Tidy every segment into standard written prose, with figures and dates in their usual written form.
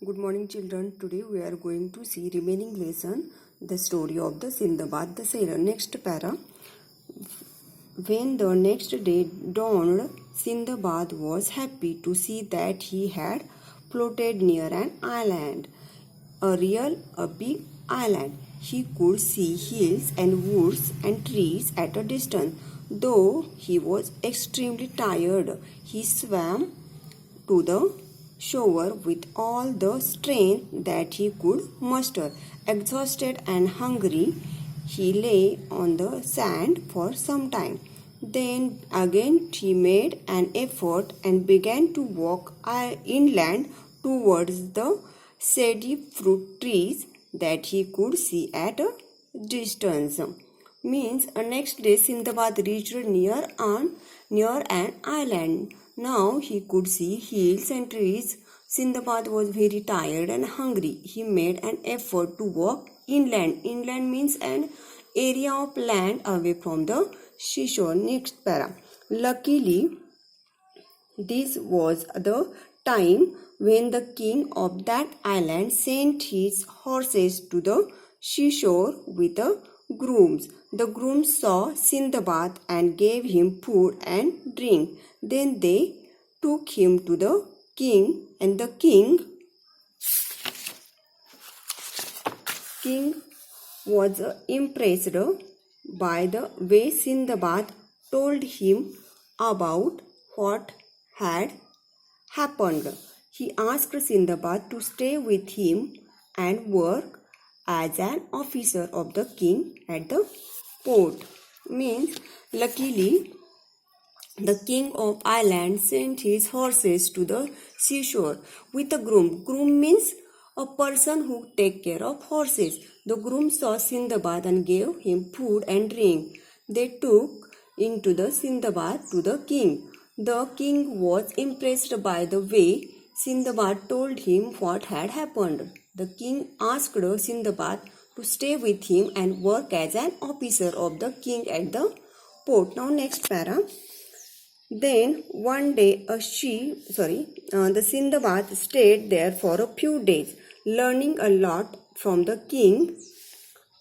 Good morning children. Today we are going to see remaining lesson, the story of the Sindbad the sailor. Next para. When the next day dawned, Sindbad was happy to see that he had floated near an island, a big island. He could see hills and woods and trees at a distance. Though he was extremely tired, he swam to the shore with all the strength that he could muster. Exhausted and hungry, he lay on the sand for some time. Then again he made an effort and began to walk inland towards the shady fruit trees that he could see at a distance. Means next day Sindbad reached near an island. Now he could see hills and trees. Sindbad was very tired and hungry. He made an effort to walk inland. Inland means an area of land away from the seashore. Next para. Luckily, this was the time when the king of that island sent his horses to the seashore with the grooms. The grooms saw Sindbad and gave him food and drink. Then they took him to the king, and the king was impressed by the way Sindbad told him about what had happened. He asked Sindbad to stay with him and work as an officer of the king at the port. Means luckily the king of island sent his horses to the seashore with a groom. Groom means a person who take care of horses. The groom saw Sindbad and gave him food and drink. They took into the Sindbad to the king. The king was impressed by the way Sindbad told him what had happened. The king asked Sindbad to stay with him and work as an officer of the king at the port. Now next para. Then one day the Sindbad stayed there for a few days, learning a lot from the king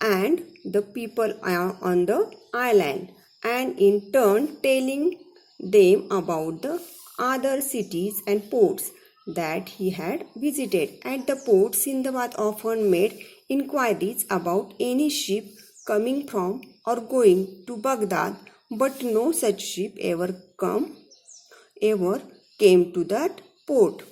and the people on the island, and in turn telling them about the other cities and ports that he had visited. At the port, Sindbad often made inquiries about any ship coming from or going to Baghdad, but no such ship ever came to that port.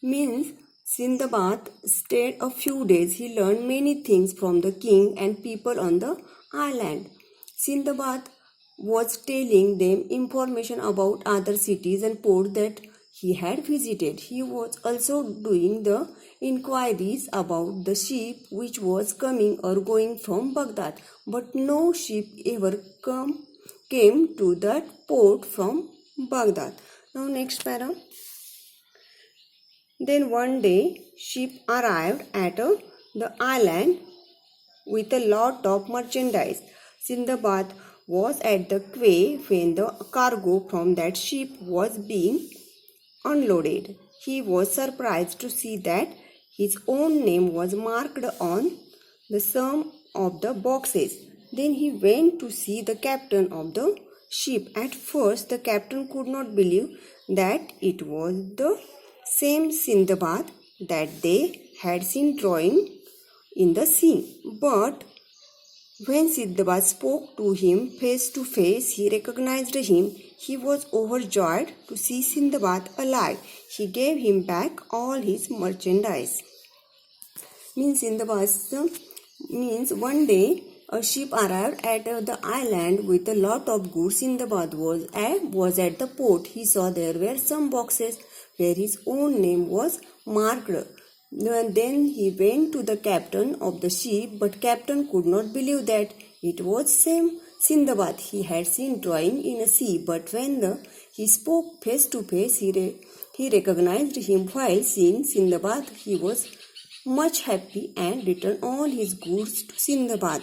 Means Sindbad stayed a few days. He learned many things from the king and people on the island. Sindbad was telling them information about other cities and ports that he had visited. He was also doing the inquiries about the ship which was coming or going from Baghdad, but no ship ever came to that port from Baghdad. Now next para. Then one day ship arrived at the island with a lot of merchandise. Sindbad was at the quay when the cargo from that ship was being unloaded. He was surprised to see that his own name was marked on some of the boxes. Then he went to see the captain of the ship. At first, the captain could not believe that it was the same Sindbad that they had seen drawing in the sea. But when Sindbad spoke to him face to face, he recognized him. He was overjoyed to see Sindbad alive. He gave him back all his merchandise. Means one day a ship arrived at the island with a lot of goods. Sindbad was at the port. He saw there were some boxes where his own name was marked. Then he went to the captain of the ship, but captain could not believe that it was same Sindbad he had seen drawing in a sea. But when he spoke face to face, he recognized him. While seeing Sindbad, he was much happy and returned all his goods to Sindbad.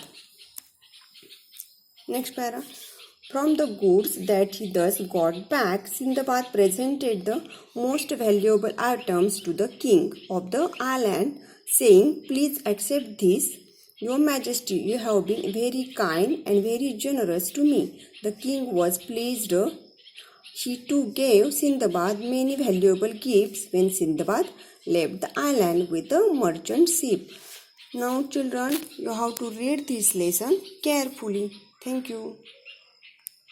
Next para. From the goods that he thus got back, Sindbad presented the most valuable items to the king of the island, saying, "Please accept this. Your Majesty, you have been very kind and very generous to me." The king was pleased. He too gave Sindbad many valuable gifts when Sindbad left the island with the merchant ship. Now children, you have to read this lesson carefully. Thank you.